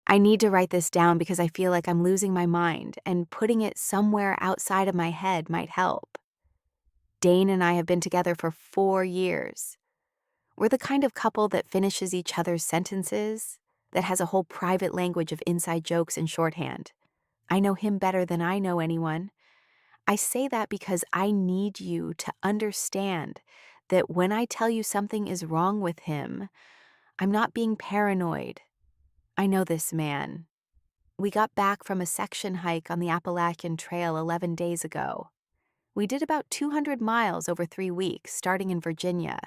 I need to write this down because I feel like I'm losing my mind, and putting it somewhere outside of my head might help. Dane and I have been together for 4 years. We're the kind of couple that finishes each other's sentences, that has a whole private language of inside jokes and shorthand. I know him better than I know anyone. I say that because I need you to understand that when I tell you something is wrong with him, I'm not being paranoid. I know this man. We got back from a section hike on the Appalachian Trail 11 days ago. We did about 200 miles over 3 weeks, starting in Virginia.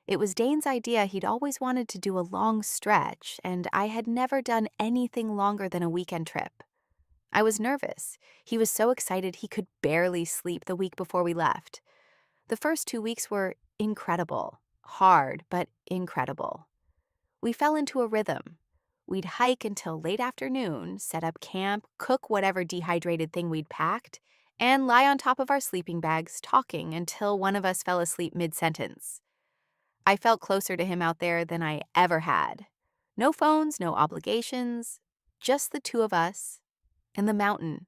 It was Dane's idea. He'd always wanted to do a long stretch, and I had never done anything longer than a weekend trip. I was nervous. He was so excited he could barely sleep the week before we left. The first 2 weeks were incredible. Hard, but incredible. We fell into a rhythm. We'd hike until late afternoon, set up camp, cook whatever dehydrated thing we'd packed, and lie on top of our sleeping bags talking until one of us fell asleep mid-sentence. I felt closer to him out there than I ever had. No phones, no obligations, just the two of us and the mountain.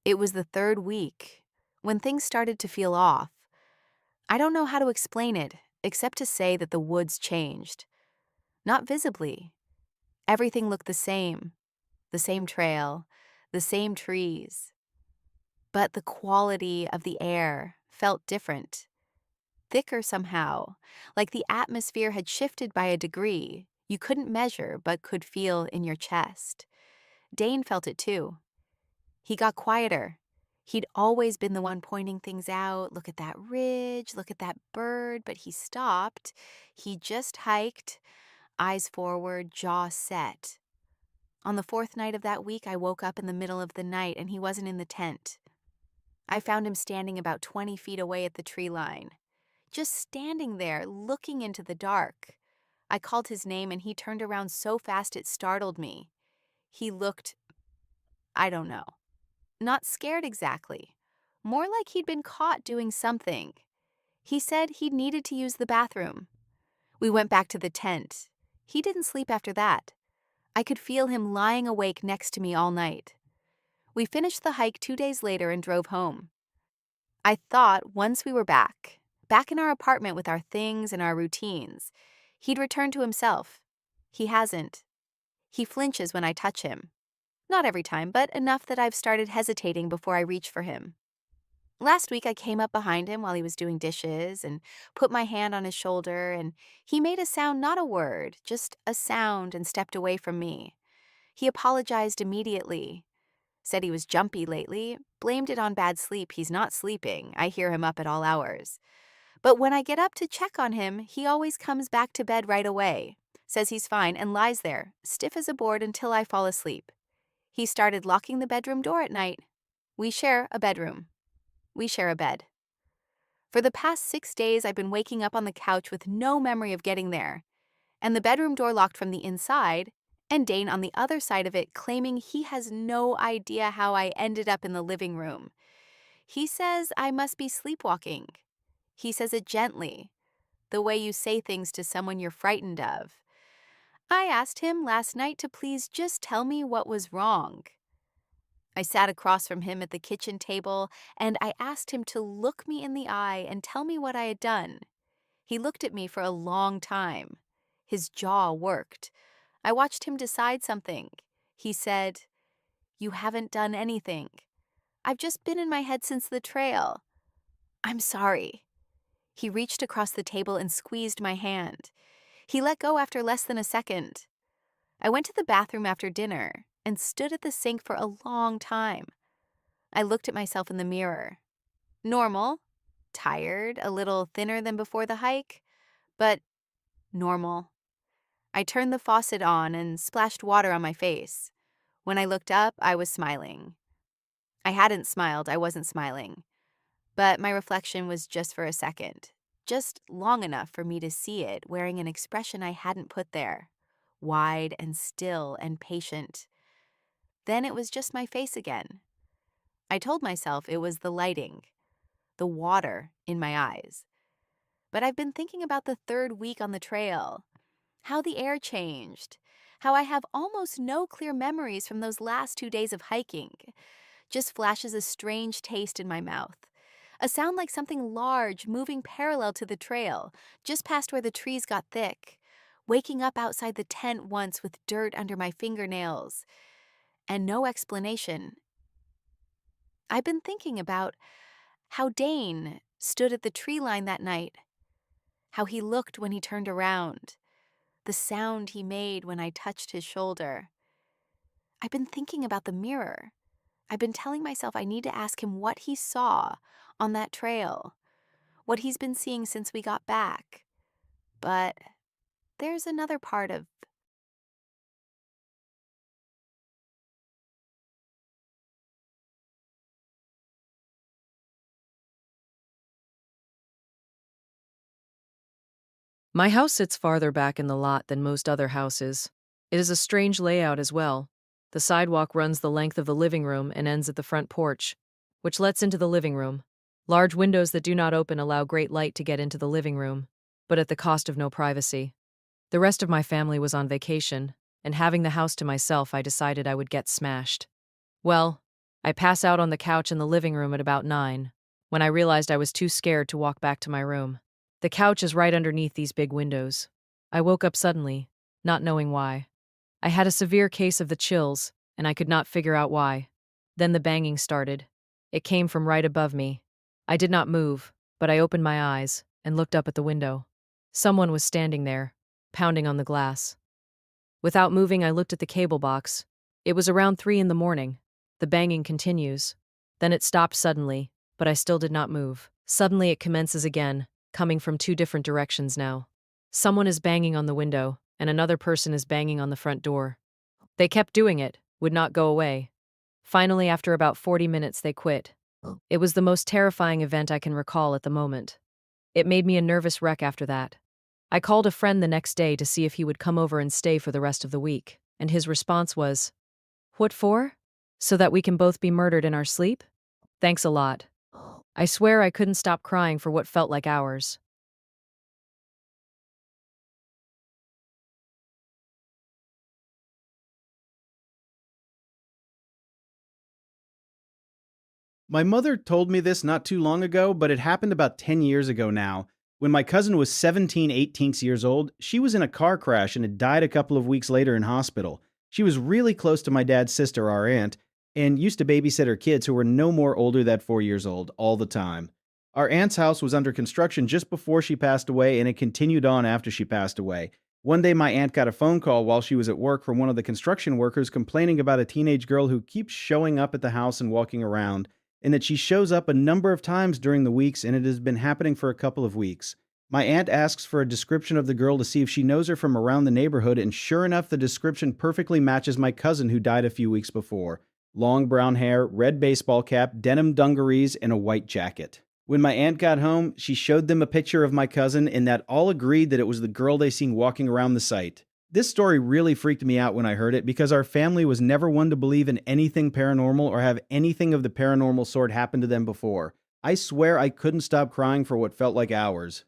It was the third week when things started to feel off. I don't know how to explain it, except to say that the woods changed. Not visibly. Everything looked the same trail, the same trees. But the quality of the air felt different, thicker somehow, like the atmosphere had shifted by a degree you couldn't measure but could feel in your chest. Dane felt it too. He got quieter. He'd always been the one pointing things out. Look at that ridge, look at that bird, but he stopped. He just hiked, eyes forward, jaw set. On the fourth night of that week, I woke up in the middle of the night and he wasn't in the tent. I found him standing about 20 feet away at the tree line, just standing there, looking into the dark. I called his name and he turned around so fast it startled me. He looked, I don't know, not scared exactly, more like he'd been caught doing something. He said he needed to use the bathroom. We went back to the tent. He didn't sleep after that. I could feel him lying awake next to me all night. We finished the hike 2 days later and drove home. I thought once we were back in our apartment with our things and our routines, he'd return to himself. He hasn't. He flinches when I touch him. Not every time, but enough that I've started hesitating before I reach for him. Last week I came up behind him while he was doing dishes and put my hand on his shoulder, and he made a sound, not a word, just a sound, and stepped away from me. He apologized immediately, said he was jumpy lately, blamed it on bad sleep. He's not sleeping. I hear him up at all hours. But when I get up to check on him, he always comes back to bed right away, says he's fine, and lies there, stiff as a board until I fall asleep. He started locking the bedroom door at night. We share a bedroom. We share a bed. For the past 6 days, I've been waking up on the couch with no memory of getting there, and the bedroom door locked from the inside, and Dane on the other side of it claiming he has no idea how I ended up in the living room. He says I must be sleepwalking. He says it gently, the way you say things to someone you're frightened of. I asked him last night to please just tell me what was wrong. I sat across from him at the kitchen table, and I asked him to look me in the eye and tell me what I had done. He looked at me for a long time. His jaw worked. I watched him decide something. He said, "You haven't done anything. I've just been in my head since the trail. I'm sorry." He reached across the table and squeezed my hand. He let go after less than a second. I went to the bathroom after dinner and stood at the sink for a long time. I looked at myself in the mirror. Normal, tired, a little thinner than before the hike, but normal. I turned the faucet on and splashed water on my face. When I looked up, I was smiling. I hadn't smiled, I wasn't smiling. But my reflection was just for a second, just long enough for me to see it wearing an expression I hadn't put there, wide and still and patient. Then it was just my face again. I told myself it was the lighting, the water in my eyes. But I've been thinking about the third week on the trail, how the air changed, how I have almost no clear memories from those last 2 days of hiking. Just flashes a strange taste in my mouth. A sound like something large moving parallel to the trail, just past where the trees got thick. Waking up outside the tent once with dirt under my fingernails. And no explanation. I've been thinking about how Dane stood at the tree line that night, how he looked when he turned around, the sound he made when I touched his shoulder. I've been thinking about the mirror. I've been telling myself I need to ask him what he saw on that trail, what he's been seeing since we got back. But there's another part of My house sits farther back in the lot than most other houses. It is a strange layout as well. The sidewalk runs the length of the living room and ends at the front porch, which lets into the living room. Large windows that do not open allow great light to get into the living room, but at the cost of no privacy. The rest of my family was on vacation, and having the house to myself, I decided I would get smashed. Well, I pass out on the couch in the living room at about 9, when I realized I was too scared to walk back to my room. The couch is right underneath these big windows. I woke up suddenly, not knowing why. I had a severe case of the chills, and I could not figure out why. Then the banging started. It came from right above me. I did not move, but I opened my eyes and looked up at the window. Someone was standing there, pounding on the glass. Without moving, I looked at the cable box. It was around 3 in the morning. The banging continues. Then it stopped suddenly, but I still did not move. Suddenly it commences again, coming from 2 different directions now. Someone is banging on the window, and another person is banging on the front door. They kept doing it, would not go away. Finally, after about 40 minutes, they quit. It was the most terrifying event I can recall at the moment. It made me a nervous wreck after that. I called a friend the next day to see if he would come over and stay for the rest of the week, and his response was, "What for? So that we can both be murdered in our sleep? Thanks a lot." I swear I couldn't stop crying for what felt like hours. My mother told me this not too long ago, but it happened about 10 years ago now. When my cousin was 17, 18 years old, she was in a car crash and had died a couple of weeks later in hospital. She was really close to my dad's sister, our aunt, and used to babysit her kids who were no more older than 4 years old all the time. Our aunt's house was under construction just before she passed away, and it continued on after she passed away. One day, my aunt got a phone call while she was at work from one of the construction workers complaining about a teenage girl who keeps showing up at the house and walking around, and that she shows up a number of times during the weeks, and it has been happening for a couple of weeks. My aunt asks for a description of the girl to see if she knows her from around the neighborhood, and sure enough, the description perfectly matches my cousin who died a few weeks before. Long brown hair, red baseball cap, denim dungarees, and a white jacket. When my aunt got home, she showed them a picture of my cousin, and that all agreed that it was the girl they seen walking around the site. This story really freaked me out when I heard it because our family was never one to believe in anything paranormal or have anything of the paranormal sort happen to them before. I swear I couldn't stop crying for what felt like hours.